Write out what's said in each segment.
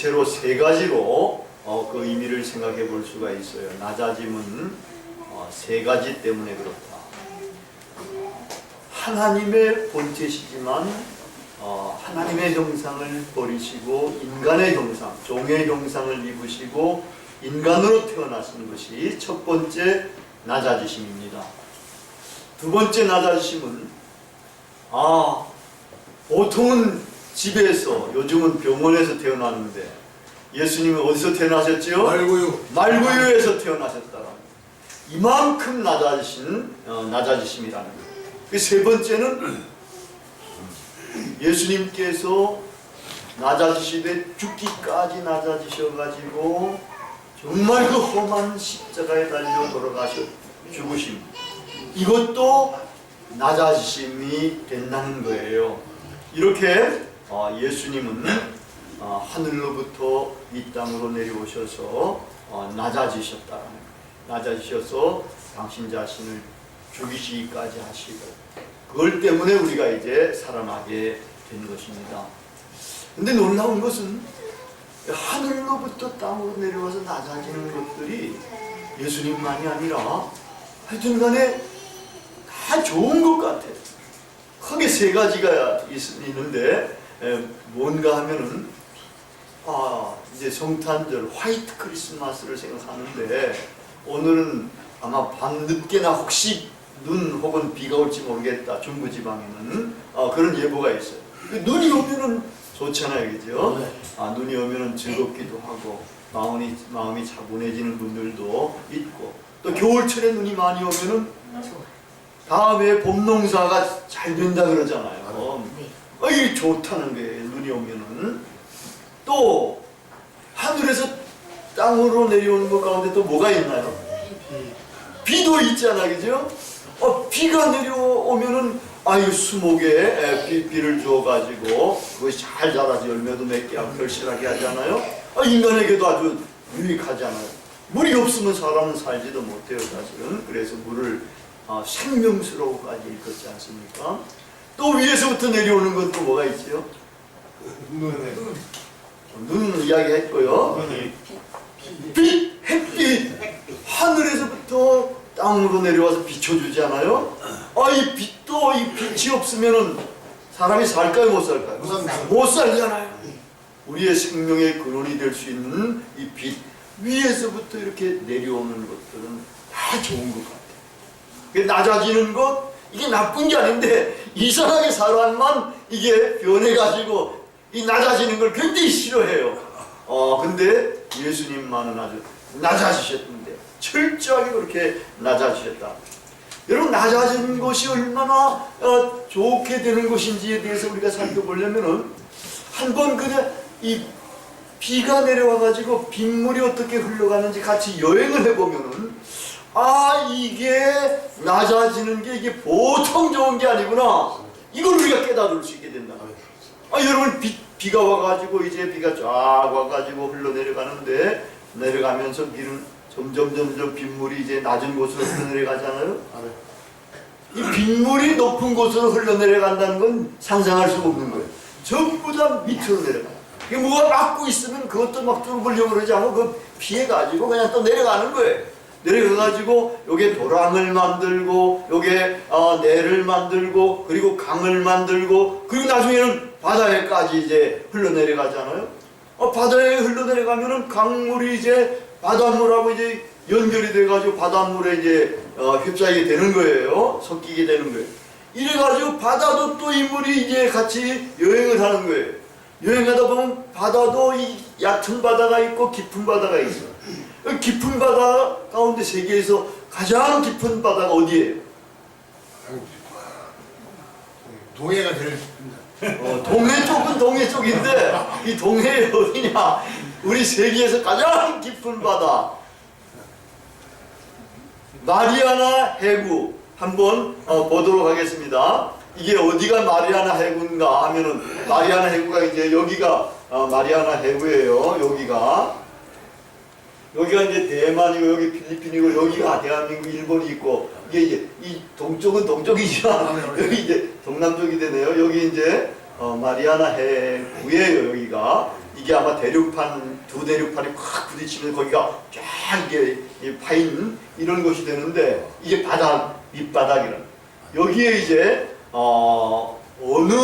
대체로 세 가지로 그 의미를 생각해 볼 수가 있어요. 낮아짐은 세 가지 때문에 그렇다. 하나님의 본체시지만 하나님의 형상을 버리시고 인간의 형상, 종의 형상을 입으시고 인간으로 태어나신 것이 첫 번째 낮아지심입니다. 두 번째 낮아지심은 보통은 집에서, 요즘은 병원에서 태어났는데 예수님은 어디서 태어나셨죠? 말구유에서 태어나셨다. 이만큼 낮아지심이라는 거예요. 세 번째는 예수님께서 낮아지시되 죽기까지 낮아지셔가지고 정말 그 험한 십자가에 달려 돌아가셔 죽으심, 이것도 낮아지심이 된다는 거예요. 이렇게 예수님은 하늘로부터 이 땅으로 내려오셔서 낮아지셨다는 거예요. 낮아지셔서 당신 자신을 죽이시기까지 하시고, 그걸 때문에 우리가 이제 살아나게 된 것입니다. 근데 놀라운 것은 하늘로부터 땅으로 내려와서 낮아지는 것들이 예수님만이 아니라 하여튼 간에 다 좋은 것 같아요. 크게 세 가지가 있는데 뭔가 하면은 이제 성탄절 화이트 크리스마스를 생각하는데, 오늘은 아마 밤늦게나 혹시 눈 혹은 비가 올지 모르겠다. 중부지방에는 그런 예보가 있어요. 눈이 오면은 좋잖아요, 그죠? 눈이 오면은 즐겁기도 하고 마음이 차분해지는 분들도 있고, 또 겨울철에 눈이 많이 오면은 다음에 봄 농사가 잘 된다 그러잖아요. 이게 좋다는 거예요, 눈이 오면은. 또 하늘에서 땅으로 내려오는 것 가운데 또 뭐가 있나요? 비도 있잖아, 그죠? 비가 내려오면은 수목에 비를 주어가지고 그것이 잘 자라서 열매도 맺게 하고 결실하게 하잖아요. 인간에게도 아주 유익하잖아요. 물이 없으면 사람은 살지도 못해요, 사실은. 그래서 물을 생명수로까지 일컫지 않습니까? 또 위에서부터 내려오는 것도 뭐가 있지요? 눈 이야기했고요. 빛, 햇빛, 하늘에서부터 땅으로 내려와서 비춰주잖아요. 이 빛도, 이 빛이 없으면은 사람이 살까요, 못 살까요? 못 살잖아요. 우리의 생명의 근원이 될 수 있는 이 빛, 위에서부터 이렇게 내려오는 것들은 다 좋은 것 같아요. 낮아지는 것, 이게 나쁜 게 아닌데 이상하게 사람만 이게 변해가지고 이 낮아지는 걸 굉장히 싫어해요. 근데 예수님만은 아주 낮아지셨는데, 철저하게 그렇게 낮아지셨다. 여러분, 낮아지는 것이 얼마나 좋게 되는 것인지에 대해서 우리가 살펴보려면은 한번 그냥 이 비가 내려와가지고 빗물이 어떻게 흘러가는지 같이 여행을 해보면은 이게 낮아지는 게 이게 보통 좋은 게 아니구나, 이걸 우리가 깨달을 수 있게 된다. 여러분, 비가 와가지고 이제 비가 쫙 와가지고 흘러내려가는데, 내려가면서 비는 점점 빗물이 이제 낮은 곳으로 흘러내려가잖아요. 이 빗물이 높은 곳으로 흘러내려간다는 건 상상할 수가 없는 거예요. 전부 다 밑으로 내려가요. 이게 뭐가 막고 있으면 그것도 막 뚫으려고 그러지 않고 그 피해가지고 그냥 또 내려가는 거예요. 내려가가지고 요게 도랑을 만들고 요게 내를 만들고 그리고 강을 만들고 그리고 나중에는 바다에까지 이제 흘러내려가잖아요. 바다에 흘러내려가면은 강물이 이제 바닷물하고 이제 연결이 돼가지고 바닷물에 이제 휩싸이게 되는 거예요. 섞이게 되는 거예요. 이래가지고 바다도 또 이 물이 이제 같이 여행을 하는 거예요. 여행하다 보면 바다도 이 얕은 바다가 있고 깊은 바다가 있어요. 깊은 바다 가운데 세계에서 가장 깊은 바다가 어디예요? 동해가 제일 깊습니다. 동해 쪽은 동해 쪽인데 이 동해에 어디냐? 우리 세계에서 가장 깊은 바다 마리아나 해구 한번 보도록 하겠습니다. 이게 어디가 마리아나 해구인가 하면은, 마리아나 해구가 이제 여기가 마리아나 해구예요. 여기가 이제 대만이고 여기 필리핀이고 여기가 대한민국, 일본이 있고, 이게 이제 이 동쪽은 동쪽이지만 여기 이제 동남쪽이 되네요. 여기 이제 마리아나 해구예요. 여기가 이게 아마 대륙판, 두 대륙판이 확 부딪히면 거기가 쫙 이게 파인 이런 곳이 되는데, 이게 바닥, 밑바닥이란. 여기에 이제 어느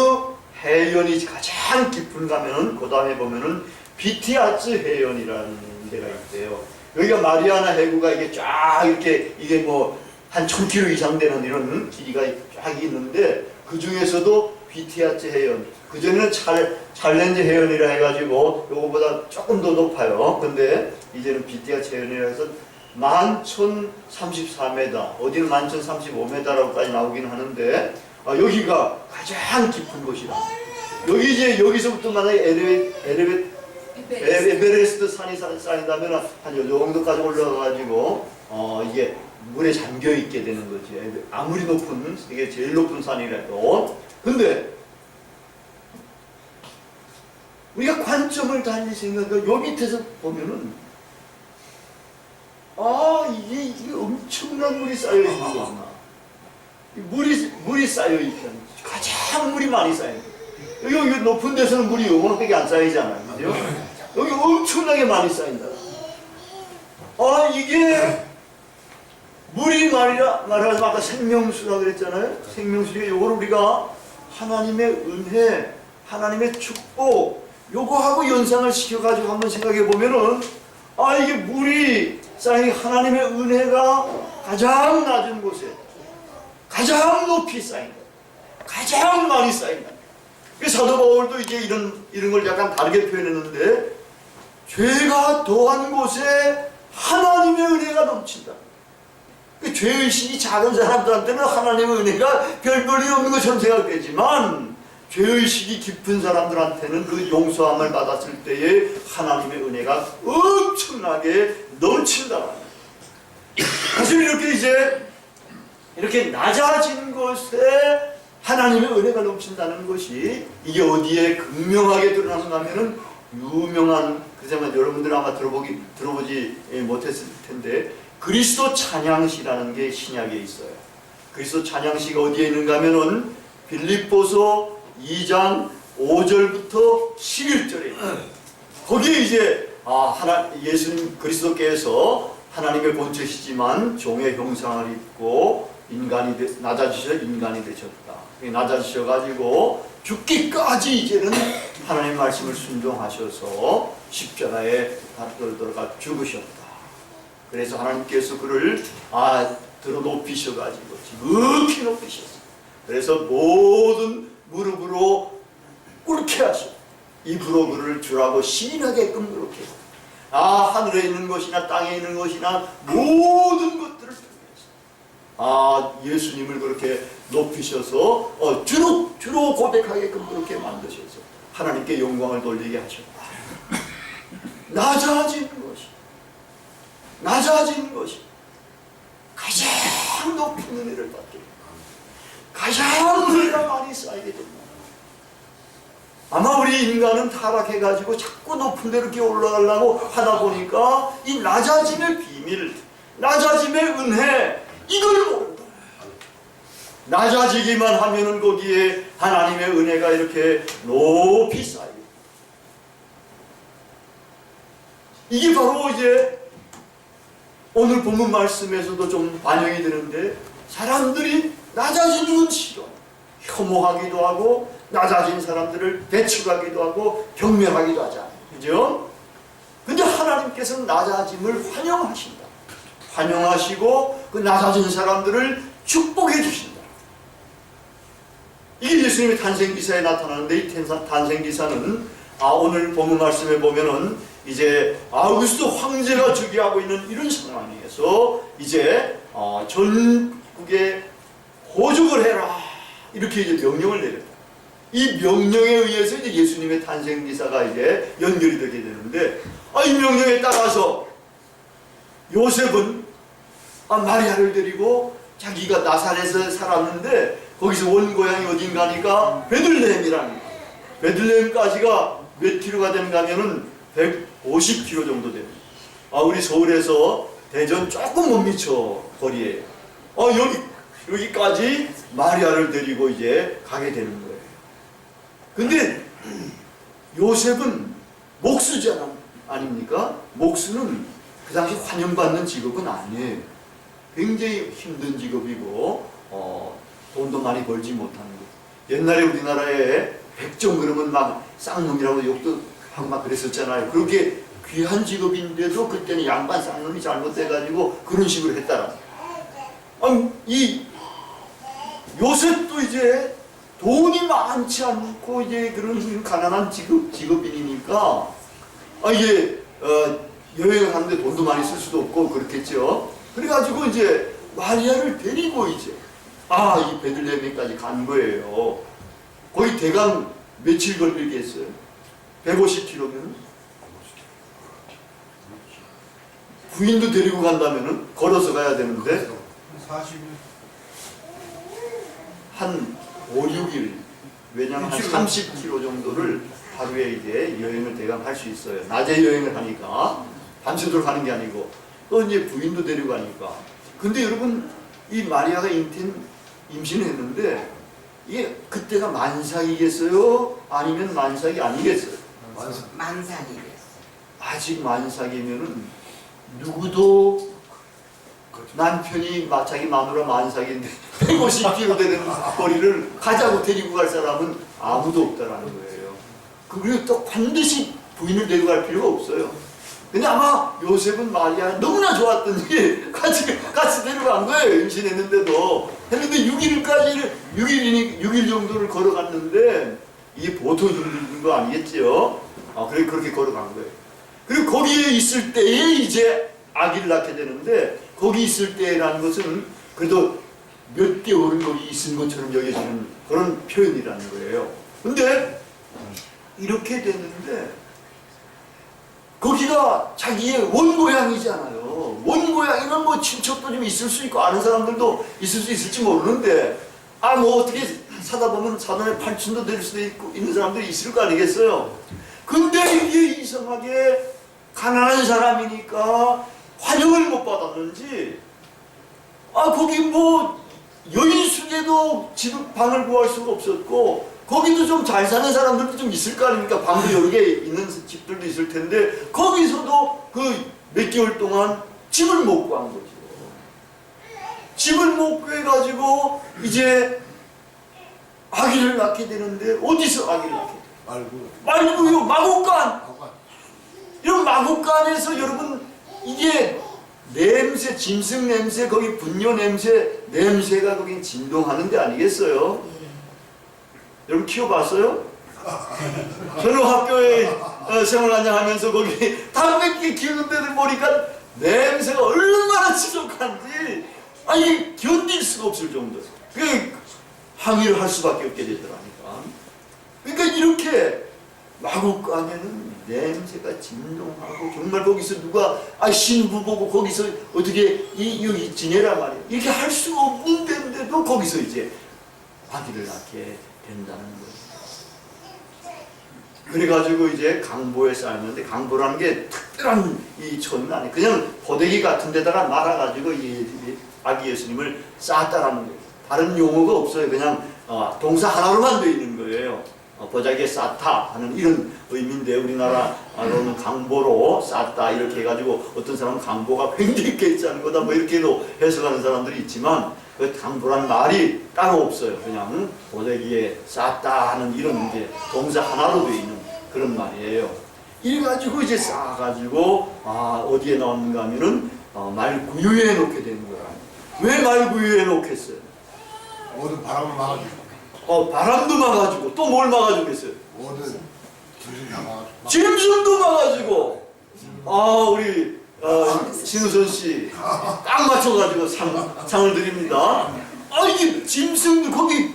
해연이 가장 깊은 가면은 그 다음에 보면은 비티아츠 해연이라는 데가 있대요. 여기가 마리아나 해구가 이게 쫙 이렇게 이게 뭐 한 1000km 이상 되는 이런 길이가 쫙 있는데, 그 중에서도 비티아츠 해연, 그전에는 찰렌지 해연이라 해가지고 요거보다 조금 더 높아요. 근데 이제는 비티아츠 해연이라 해서 11,034m, 어디는 11,035m라고까지 나오긴 하는데, 여기가 가장 깊은 곳이다. 여기 이제 여기서부터 만약에 에베레스트 산이 쌓인다면 한 요 정도까지 올라가가지고 이게 물에 잠겨 있게 되는 거지. 아무리 높은, 이게 제일 높은 산이라도. 근데 우리가 관점을 달리 생각하면 요 밑에서 보면은 이게 엄청난 물이 쌓여 있는 거구나. 물이 쌓여 있다는 거지. 가장 물이 많이 쌓여 있는 거지. 여기 높은 데서는 물이 요만하게 안 쌓이잖아요. 그죠? 여기 엄청나게 많이 쌓인다. 이게 물이 말하자면 아까 생명수라고 그랬잖아요. 생명수가 요걸 우리가 하나님의 은혜, 하나님의 축복, 요거하고 연상을 시켜가지고 한번 생각해 보면은, 이게 물이 쌓인 하나님의 은혜가 가장 낮은 곳에 가장 높이 쌓인다. 가장 많이 쌓인다. 사도 바울도 이제 이런 걸 약간 다르게 표현했는데, 죄가 더한 곳에 하나님의 은혜가 넘친다. 죄의식이 작은 사람들한테는 하나님의 은혜가 별 볼일 없는 것처럼 생각되지만, 죄의식이 깊은 사람들한테는 그 용서함을 받았을 때에 하나님의 은혜가 엄청나게 넘친다. 사실 이렇게 낮아진 곳에 하나님의 은혜가 넘친다는 것이, 이게 어디에 극명하게 드러나는가 하면은 유명한, 그자만 여러분들 아마 들어보지 못했을 텐데, 그리스도 찬양시라는 게 신약에 있어요. 그리스도 찬양시가 어디에 있는가 하면은 빌립보서 2장 5절부터 11절에 있어요. 거기에 이제 예수님 그리스도께서 하나님의 본체시지만 종의 형상을 입고 낮아지셔 인간이 되셨다. 낮아지셔가지고 죽기까지 이제는 하나님 말씀을 순종하셔서 십자가에 달려들어가 죽으셨다. 그래서 하나님께서 그를 들어 높이셔가지고 지극히 높이셨어요. 그래서 모든 무릎으로 꿇게 하시고 입으로 그를 주라고 시인하게끔 그렇게 하늘에 있는 것이나 땅에 있는 것이나 모든 것들을 통해서 예수님을 그렇게 높이셔서 주로 고백하게끔 그렇게 만드셔서 하나님께 영광을 돌리게 하셨다. 낮아진 것이 가장 높은 은혜를 받게 됩니다. 가장 은혜가 많이 쌓이게 됩니다. 아마 우리 인간은 타락해가지고 자꾸 높은 데 이렇게 올라가려고 하다 보니까 이 낮아짐의 비밀, 낮아짐의 은혜, 이걸 모른다. 낮아지기만 하면은 거기에 하나님의 은혜가 이렇게 높이 쌓여요. 이게 바로 이제 오늘 본문 말씀에서도 좀 반영이 되는데, 사람들이 낮아지는 건 싫어. 혐오하기도 하고 낮아진 사람들을 배척하기도 하고 경멸하기도 하잖아요. 그죠? 근데 하나님께서는 낮아짐을 환영하신다. 환영하시고 그 낮아진 사람들을 축복해 주신다. 이게 예수님의 탄생기사에 나타나는데, 이 탄생기사는 오늘 본문 말씀에 보면은 이제 아우구스도 황제가 즉위하고 있는 이런 상황에서 이제 전국에 호적을 해라 이렇게 이제 명령을 내렸다. 이 명령에 의해서 이제 예수님의 탄생기사가 이제 연결이 되게 되는데, 이 명령에 따라서 요셉은 마리아를 데리고 자기가 나사렛에 살았는데 거기서 원 고향이 어딘가니까 베들레헴까지가 몇 킬로가 되는가 하면은 150km 정도 됩니다. 우리 서울에서 대전 조금 못 미쳐 거리에 여기까지 마리아를 데리고 이제 가게 되는 거예요. 근데 요셉은 목수잖아 아닙니까? 목수는 그 당시 환영받는 직업은 아니에요. 굉장히 힘든 직업이고 돈도 많이 벌지 못하는 거. 옛날에 우리나라에 백정 그러면 막 쌍놈이라고 욕도 하고 막 그랬었잖아요. 그렇게 귀한 직업인데도 그때는 양반 쌍놈이 잘못돼가지고 그런 식으로 했다라. 이 요새 또 이제 돈이 많지 않고 이제 그런 가난한 직업인이니까 이게 여행을 하는데 돈도 많이 쓸 수도 없고 그렇겠죠. 그래가지고 이제 마리아를 데리고 이제 이 베들레헴까지 간 거예요. 거의 대강 며칠 걸리겠어요? 150km면 부인도 데리고 간다면은 걸어서 가야 되는데 40일. 한 5, 6일 왜냐하면 한 30km 정도를 하루에 이제 여행을 대강 할 수 있어요. 낮에 여행을 하니까 밤새도록 하는 게 아니고 또 이제 부인도 데리고 가니까. 근데 여러분 이 마리아가 임신했는데 이게 그때가 만삭이겠어요? 아니면 만삭이 아니겠어요? 만삭이랬어. 아직 만삭이면은 누구도 남편이 자기 마누라 만삭인데 150km 되는 거리를 가자고 데리고 갈 사람은 아무도 없다라는 거예요. 그리고 또 반드시 부인을 데리고 갈 필요가 없어요. 근데 아마 요셉은 마리아 너무나 좋았더니 같이 데려간 거예요. 임신했는데도. 했는데 6일 정도를 걸어갔는데 이게 보통 힘든 거 아니겠지요? 그렇게 걸어간 거예요. 그리고 거기에 있을 때에 이제 아기를 낳게 되는데 거기 있을 때라는 것은 그래도 몇 개월은 거기 있은 것처럼 여겨지는 그런 표현이라는 거예요. 근데 이렇게 됐는데 거기가 자기의 원고향이잖아요. 원고향이면 뭐 친척도 좀 있을 수 있고 아는 사람들도 있을 수 있을지 모르는데 뭐 어떻게 사다 보면 사돈의 팔촌도 될 수도 있고 있는 사람들이 있을 거 아니겠어요. 근데 이게 이상하게 가난한 사람이니까 환영을 못 받았는지 거기 뭐 여인 숙에도 집 방을 구할 수가 없었고 거기도 좀 잘 사는 사람들도 좀 있을 거 아닙니까? 방도 여러 개 있는 집들도 있을 텐데 거기서도 그 몇 개월 동안 집을 못 구한 거죠. 집을 못 구해가지고 이제 아기를 낳게 되는데 어디서 아기를 낳게 돼요? 말고요 마곡간. 이런 마곡간에서 여러분 이게 냄새, 짐승 냄새, 거기 분뇨 냄새가 거기 진동하는 데 아니겠어요? 여러분 키워봤어요? 저는 학교에 생활하면서 거기 담배 키우는 데를 보니까 냄새가 얼마나 지독한지 이게 견딜 수가 없을 정도예요. 항의를 할 수밖에 없게 되더라니까. 그러니까 이렇게 마곡간에는 냄새가 진동하고 정말 거기서 누가 신부 보고 거기서 어떻게 여기 지내라 말이야. 이렇게 할 수가 없는 데인데도 거기서 이제 아기를 낳게 된다는 거예요. 그래가지고 이제 강보에 쌓였는데 강보라는 게 특별한 이 촌은 아니에요. 그냥 포대기 같은 데다가 말아가지고 이 아기 예수님을 쌓았다라는 거예요. 다른 용어가 없어요. 그냥 동사 하나로만 되어 있는 거예요. 보자기에 쌓다 하는 이런 의미인데 우리나라로는 강보로 쌓다 이렇게 해가지고 어떤 사람은 강보가 굉장히 괜찮은 거다 뭐 이렇게도 해석하는 사람들이 있지만 그 강보라는 말이 따로 없어요. 그냥 보자기에 쌓다 하는 이런 이제 동사 하나로 되어 있는 그런 말이에요. 이래가지고 이제 쌓아가지고 어디에 나왔는가 하면은 말구유에 놓게 되는 거야. 왜 말구유에 놓겠어요? 모든 바람을 막아주고. 바람도 막아주고 또 뭘 막아주겠어요? 모든 짐승 다 막아주고. 짐승도 막아주고. 우리 신우선 씨 딱 맞춰가지고 상을 드립니다. 이게 짐승들 거기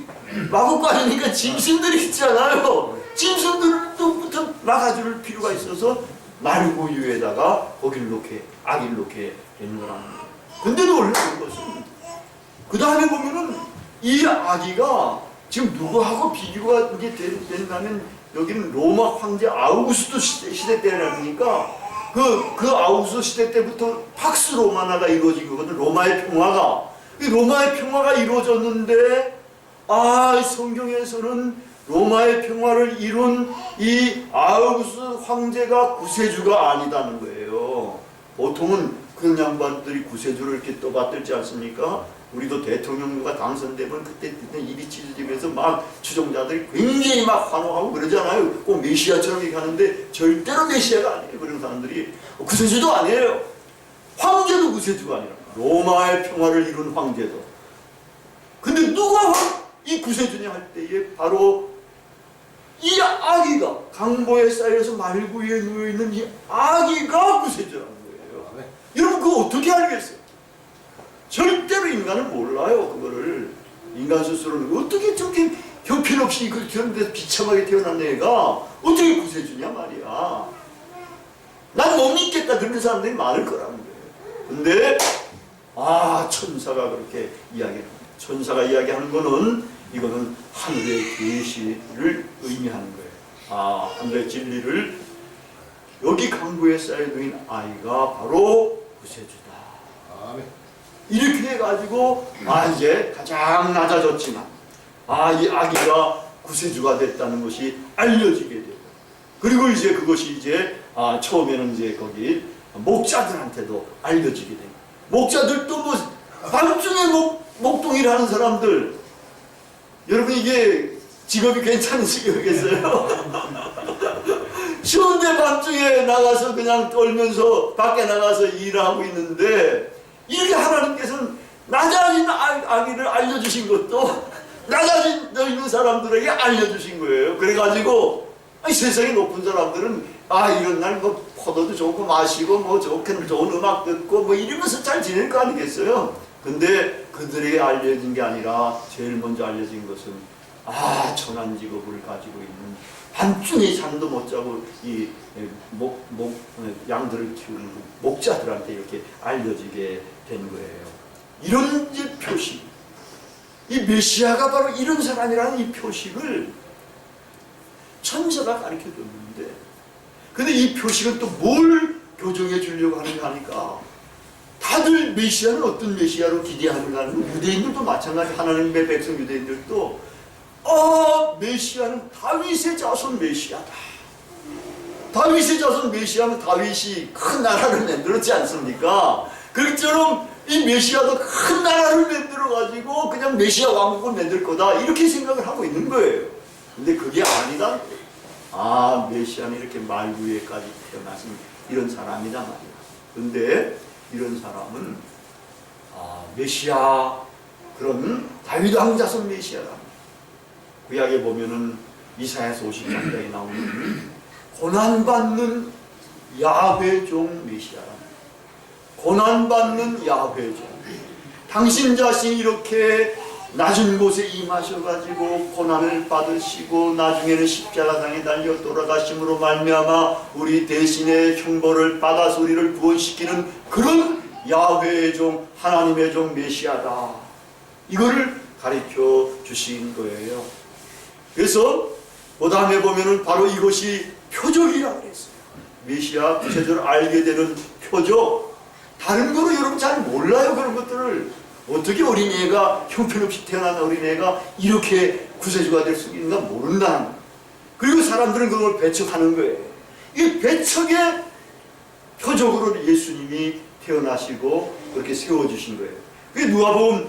마곡간이니까 짐승들이 있잖아요. 짐승들부터 막아줄 필요가 있어서 말구유에다가 거기를 놓게 아기를 놓게 되는 거라는 거예요. 근데 놀라운 것은 그 다음에 보면은 이 아기가 지금 누구하고 비교가 이게 된다면 여기는 로마 황제 아우구스토 시대 때라니까 그 아우구스토 시대 때부터 팍스 로마나가 이루어진 거거든. 로마의 평화가 이루어졌는데 성경에서는 로마의 평화를 이룬 이 아우구스 황제가 구세주가 아니다는 거예요. 보통은 그런 양반들이 구세주를 이렇게 떠받들지 않습니까? 우리도 대통령누가 당선되면 그때 입이 찢어지면서 막 추종자들이 굉장히 막 환호하고 그러잖아요. 꼭 메시아처럼 이렇게 하는데 절대로 메시아가 아니에요. 그런 사람들이 구세주도 아니에요. 황제도 구세주가 아니라 로마의 평화를 이룬 황제도. 근데 누가 이 구세주냐 할 때에 바로 이 아기가 강보에 쌓여서 말구 위에 누워있는 이 아기가 구세주라는 거예요. 여러분 그거 어떻게 알겠어요? 절대로 인간은 몰라요. 그거를 인간 스스로는 어떻게 저렇게 형편없이 그런 데서 비참하게 태어난 애가 어떻게 구세주냐 말이야. 난 못 믿겠다 그런 사람들이 많을 거라는 거예요. 근데 천사가 그렇게 이야기합니다. 천사가 이야기하는 거는 이거는 하늘의 계시를 의미하는 거예요. 하늘의 진리를 여기 강구에 쌓여두인 아이가 바로 구세주다. 아멘. 이렇게 해가지고 이제 가장 낮아졌지만 이 아기가 구세주가 됐다는 것이 알려지게 되고, 그리고 이제 그것이 이제 처음에는 이제 거기 목자들한테도 알려지게 되고, 목자들도 뭐 밤중에 목동일 하는 사람들, 여러분 이게 직업이 괜찮은 직업이겠어요? 추운데 밤중에 나가서 그냥 떨면서 밖에 나가서 일하고 있는데, 이렇게 하나님께서는 낮아진 아기를 알려주신 것도 낮아져 있는 사람들에게 알려주신 거예요. 그래가지고 세상에 높은 사람들은 이런 날 뭐 포도도 좋고 마시고 뭐 좋은 음악 듣고 뭐 이러면서 잘 지낼 거 아니겠어요? 근데 그들에게 알려진 게 아니라 제일 먼저 알려진 것은 천한 직업을 가지고 있는, 밤중에 잠도 못 자고 이 양들을 키우는 목자들한테 이렇게 알려지게 된 거예요. 이런 이제 표식, 이 메시아가 바로 이런 사람이라는 이 표식을 천사가 가르쳐 줬는데, 근데 이 표식은 또 뭘 교정해 주려고 하는가 하니까, 다들 메시아는 어떤 메시아로 기대하는가 하는, 유대인들도 마찬가지, 하나님의 백성 유대인들도 메시아는 다윗의 자손 메시아다. 다윗의 자손 메시아는 다윗이 큰 나라를 만들었지 않습니까? 그처럼 이 메시아도 큰 나라를 만들어가지고 그냥 메시아 왕국을 만들 거다, 이렇게 생각을 하고 있는 거예요. 근데 그게 아니다. 메시아는 이렇게 말 위에까지 태어나신 이런 사람이다 말이야. 근데 이런 사람은 메시아, 그런 다윗 왕 자손 메시아다. 구약에 보면은 이사야서 50장에 나오는 고난받는 야훼 종 메시아라. 고난받는 야훼 종. 당신 자신이 이렇게 낮은 곳에 임하셔가지고 고난을 받으시고 나중에는 십자가상에 달려 돌아가심으로 말미암아 우리 대신에 형벌을 받아서 우리를 구원시키는 그런 야훼의 종, 하나님의 종 메시아다. 이거를 가르쳐 주신 거예요. 그래서 그 다음에 보면은 바로 이것이 표적이라고 그랬어요. 메시아 구세주를 알게 되는 표적. 다른 거로 여러분 잘 몰라요. 그런 것들을. 어떻게 어린애가, 형편없이 태어난 어린애가 이렇게 구세주가 될 수 있는가 모른다는 거예요. 그리고 사람들은 그걸 배척하는 거예요. 이 배척의 표적으로 예수님이 태어나시고 그렇게 세워주신 거예요. 그게 누가복음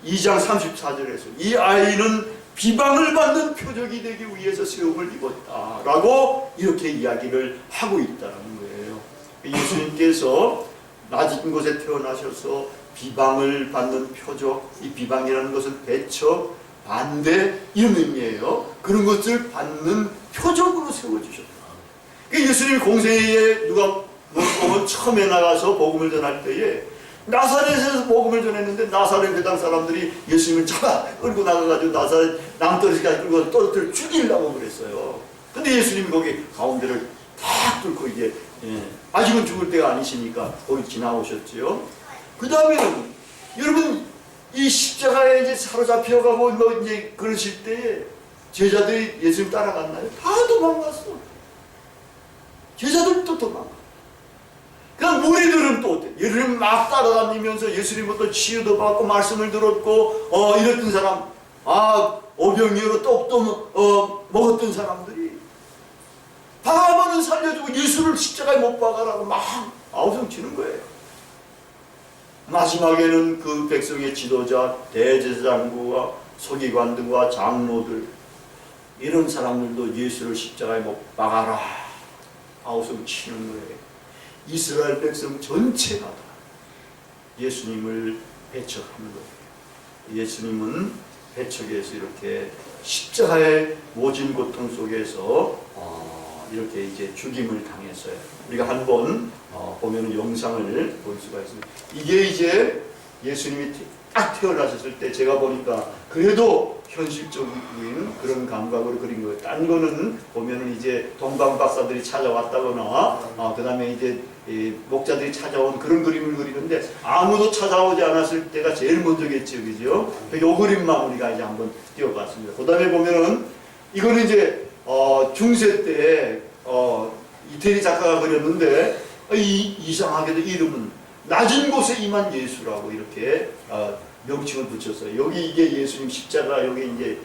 2장 34절에서 이 아이는 비방을 받는 표적이 되기 위해서 세움을 입었다라고 이렇게 이야기를 하고 있다는 거예요. 예수님께서 낮은 곳에 태어나셔서 비방을 받는 표적, 이 비방이라는 것은 배척, 반대, 이런 의미예요. 그런 것을 받는 표적으로 세워주셨다. 예수님 공생애에 누가 보면 처음에 나가서 복음을 전할 때에 나사렛에서 복음을 전했는데 나사렛 회당 사람들이 예수님을 잡아 끌고 나가가지고 나사렛 낭떠러지까지 끌고 떨어뜨려 죽이려고 그랬어요. 근데 예수님이 거기 가운데를 탁 뚫고 이제 아직은 죽을 때가 아니시니까 거기 지나오셨지요. 그 다음에는 여러분 이 십자가에 이제 사로잡혀가고 뭐 이제 그러실 때에 제자들이 예수님 따라갔나요? 다 도망갔어. 제자들도 도망가. 그냥 무리들은 또 어때? 예수님 막 따라다니면서 예수님부터 치유도 받고 말씀을 들었고 이랬던 사람, 오병이어로 떡도 먹었던 사람들이 바하만은 살려주고 예수를 십자가에 못 박아라고 막 아우성 치는 거예요. 마지막에는 그 백성의 지도자 대제사장과 서기관들과 장로들 이런 사람들도 예수를 십자가에 못 박아라 아우성 치는 거예요. 이스라엘 백성 전체가 다 예수님을 배척하는 거예요. 예수님은 배척에서 이렇게 십자가의 모진 고통 속에서 이렇게 이제 죽임을 당했어요. 우리가 한번 보면은 영상을 볼 수가 있습니다. 이게 이제 예수님이 딱 태어나셨을 때 제가 보니까 그래도 현실적인 그런 감각으로 그린 거예요. 딴 거는 보면은 이제 동방 박사들이 찾아왔다거나 그 다음에 이제 목자들이 찾아온 그런 그림을 그리는데 아무도 찾아오지 않았을 때가 제일 먼저겠죠, 그죠? 요 그림만 우리가 이제 한번 띄워봤습니다. 그 다음에 보면은 이거는 이제 중세 때 이태리 작가가 그렸는데 이상하게도 이름은 낮은 곳에 임한 예수라고 이렇게 명칭을 붙였어요. 여기 이게 예수님 십자가 여기 이제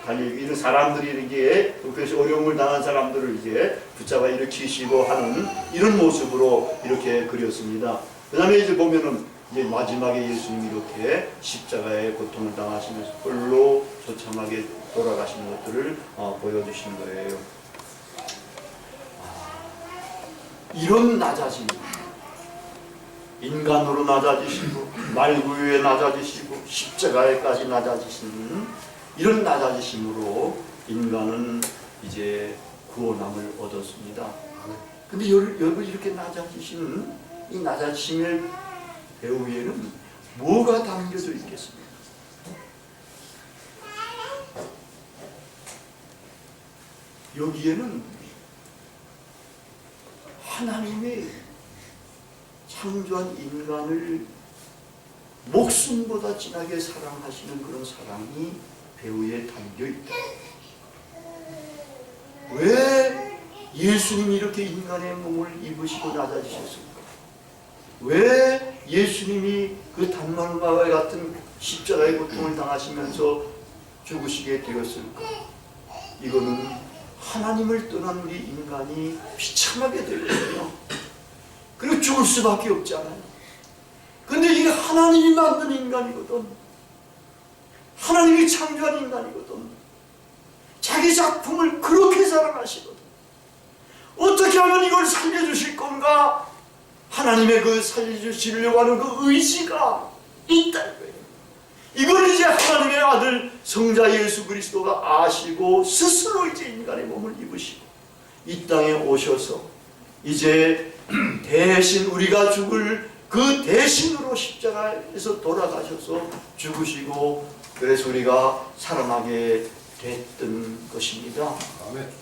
달리 이런 사람들이 이게 그래서 어려움을 당한 사람들을 이제 붙잡아 일으키시고 하는 이런 모습으로 이렇게 그렸습니다. 그다음에 이제 보면은 이제 마지막에 예수님이 이렇게 십자가의 고통을 당하시면서 홀로 처참하게 돌아가신 것들을 보여주신 거예요. 이런 낮아짐, 인간으로 낮아지시고 말구유에 낮아지시고 십자가에까지 낮아지시는 이런 낮아지심으로 인간은 이제 구원함을 얻었습니다. 근데 여러분 이렇게 낮아지시는 이 낮아지심의 배후에는 뭐가 담겨져 있겠습니까? 여기에는 하나님의 창조한 인간을 목숨보다 진하게 사랑하시는 그런 사랑이 배후에 담겨있다. 왜 예수님이 이렇게 인간의 몸을 입으시고 낮아지셨습니까? 왜 예수님이 그 단말과 같은 십자가의 고통을 당하시면서 죽으시게 되었을까? 이거는 하나님을 떠난 우리 인간이 비참하게 되거든요. 그리고 죽을 수밖에 없잖아요. 근데 이게 하나님이 만든 인간이거든. 하나님이 창조한 인간이거든. 자기 작품을 그렇게 사랑하시거든. 어떻게 하면 이걸 살려주실 건가? 하나님의 그 살려주시려고 하는 그 의지가 있다는 거예요. 이걸 이제 하나님의 아들 성자 예수 그리스도가 아시고 스스로 이제 인간의 몸을 입으시고 이 땅에 오셔서 이제 대신 우리가 죽을 그 대신으로 십자가에서 돌아가셔서 죽으시고 그래서 우리가 살아나게 됐던 것입니다.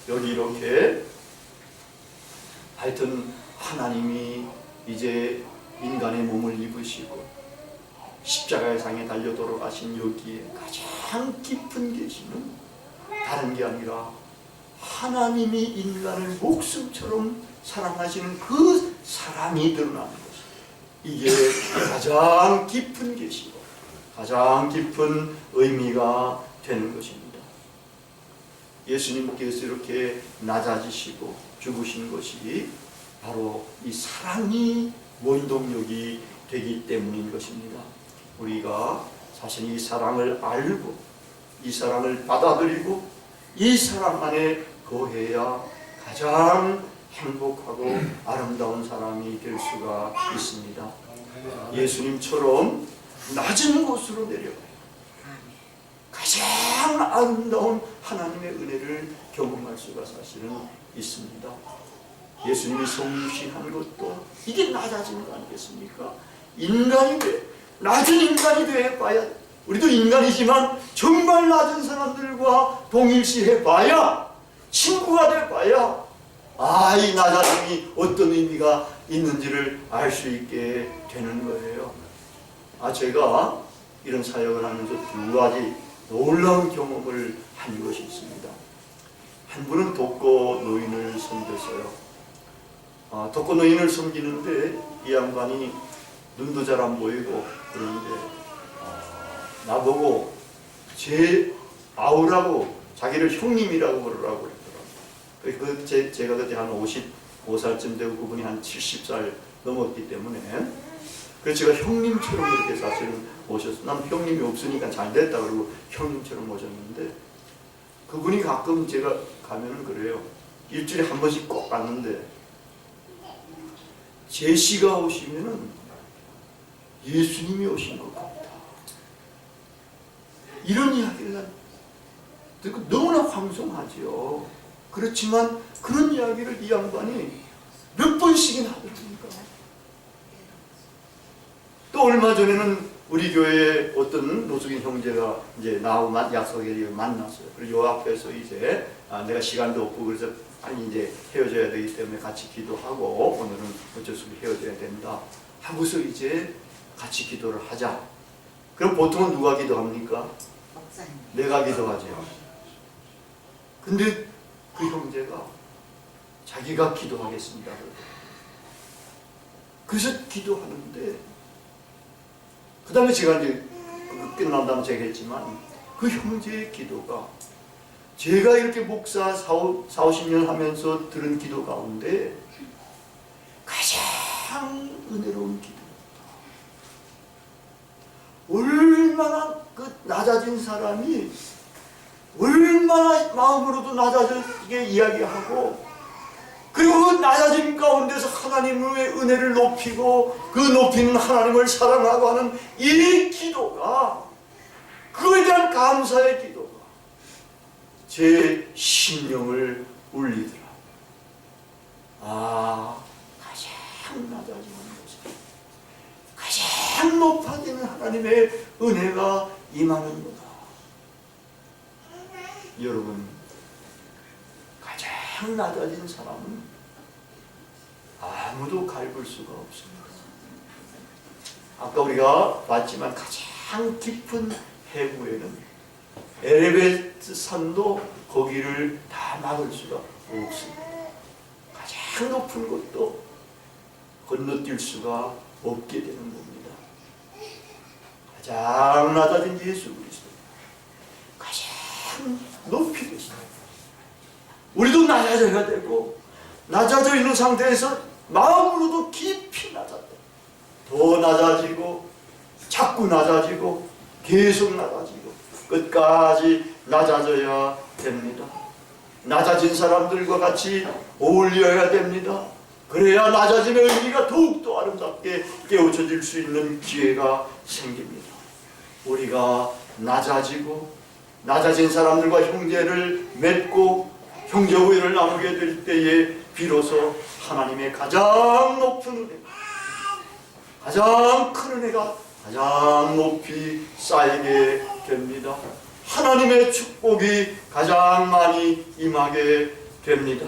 여기 이렇게 하여튼 하나님이 이제 인간의 몸을 입으시고 십자가의 상에 달려 돌아가신 여기에 가장 깊은 계시는 다른 게 아니라 하나님이 인간을 목숨처럼 사랑하시는 그 사랑이 드러나는 것입니다. 이게 가장 깊은 계시고 가장 깊은 의미가 되는 것입니다. 예수님께서 이렇게 낮아지시고 죽으신 것이 바로 이 사랑이 원동력이 되기 때문인 것입니다. 우리가 사실 이 사랑을 알고 이 사랑을 받아들이고 이 사랑 안에 거해야 가장 행복하고 아름다운 사람이 될 수가 있습니다. 예수님처럼 낮은 곳으로 내려가요. 가장 아름다운 하나님의 은혜를 경험할 수가 사실은 있습니다. 예수님이 성육신한 것도 이게 낮아진 거 아니겠습니까? 인간이 돼 낮은 인간이 돼 봐야 우리도 인간이지만 정말 낮은 사람들과 동일시해 봐야 친구가 돼 봐야 이 낮아짐이 어떤 의미가 있는지를 알 수 있게 되는 거예요. 제가 이런 사역을 하면서 두 가지 놀라운 경험을 한 것이 있습니다. 한 분은 독거 노인을 섬겼어요. 독거 노인을 섬기는데 이 양반이 눈도 잘 안 보이고 그런데 나보고 제 아우라고 자기를 형님이라고 부르라고 그랬더라고요. 제가 그때 한 55살쯤 되고 그분이 한 70살 넘었기 때문에 그래서 제가 형님처럼 그렇게 사실은 모셨어요. 난 형님이 없으니까 잘 됐다 그러고 형님처럼 모셨는데 그분이 가끔 제가 가면은 그래요. 일주일에 한 번씩 꼭 갔는데 제시가 오시면은 예수님이 오신 것 같다. 이런 이야기를 난 듣고 너무나 황송하지요. 그렇지만 그런 이야기를 이 양반이 몇 번씩이나 하더랍니까. 또 얼마 전에는 우리 교회에 어떤 노숙인 형제가 이제 나하고 약속에 만났어요. 그리고 요 앞에서 이제 내가 시간도 없고 그래서 아니 이제 헤어져야 되기 때문에 같이 기도하고 오늘은 어쩔 수 없이 헤어져야 된다 하고서 이제 같이 기도를 하자. 그럼 보통은 누가 기도합니까? 목사님. 내가 기도하죠. 근데 그 형제가 자기가 기도하겠습니다. 그래서 기도하는데 그 다음에 제가 이제 끝난 다음에 제가 했지만 그 형제의 기도가 제가 이렇게 목사 40-50년 하면서 들은 기도 가운데 가장 은혜로운 기도였다. 얼마나 그 낮아진 사람이 얼마나 마음으로도 낮아지게 이야기하고 그리고 그 낮아짐 가운데서 하나님의 은혜를 높이고 그 높이는 하나님을 사랑하고 하는 이 기도가 그거에 대한 감사의 기도가 제 심령을 울리더라. 가장 낮아지는 곳에 가장 높아지는 하나님의 은혜가 임하는구나. 여러분 가장 낮아진 사람은 아무도 갈굴 수가 없습니다. 아까 우리가 봤지만 가장 깊은 해구에는 에베레스트 산도 거기를 다 막을 수가 없습니다. 가장 높은 곳도 건너뛸 수가 없게 되는 겁니다. 가장 낮아진 예수 그리스도 가장 높이 되시다. 우리도 낮아져야 되고 낮아져 있는 상태에서 마음으로도 깊이 낮았다. 더 낮아지고 자꾸 낮아지고 계속 낮아지고 끝까지 낮아져야 됩니다. 낮아진 사람들과 같이 어울려야 됩니다. 그래야 낮아짐의 의미가 더욱더 아름답게 깨우쳐질 수 있는 기회가 생깁니다. 우리가 낮아지고 낮아진 사람들과 형제를 맺고 형제 우애를 나누게 될 때에 비로소 하나님의 가장 높은 은혜, 가장 큰 은혜가 가장 높이 쌓이게 됩니다. 하나님의 축복이 가장 많이 임하게 됩니다.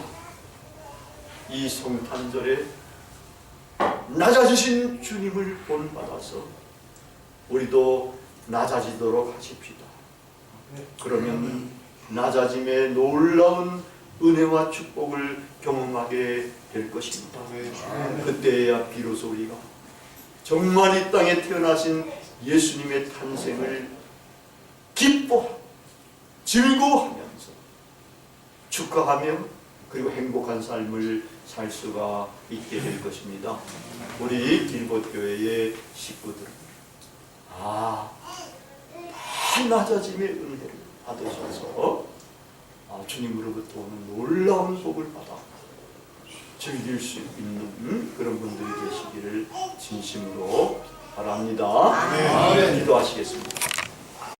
이 성탄절에 낮아지신 주님을 본받아서 우리도 낮아지도록 하십시다. 그러면 낮아짐의 놀라운 은혜와 축복을 경험하게 될 것입니다. 그때야 비로소 우리가 정말 이 땅에 태어나신 예수님의 탄생을 기뻐하고 즐거워하면서 축하하며 그리고 행복한 삶을 살 수가 있게 될 것입니다. 우리 길봇교회의 식구들 다 낮아짐의 은혜를 받으셔서 주님으로부터 오는 놀라운 복을 받아 즐길 수 있는 그런 분들이 되시기를 진심으로 바랍니다. 기도하시겠습니다.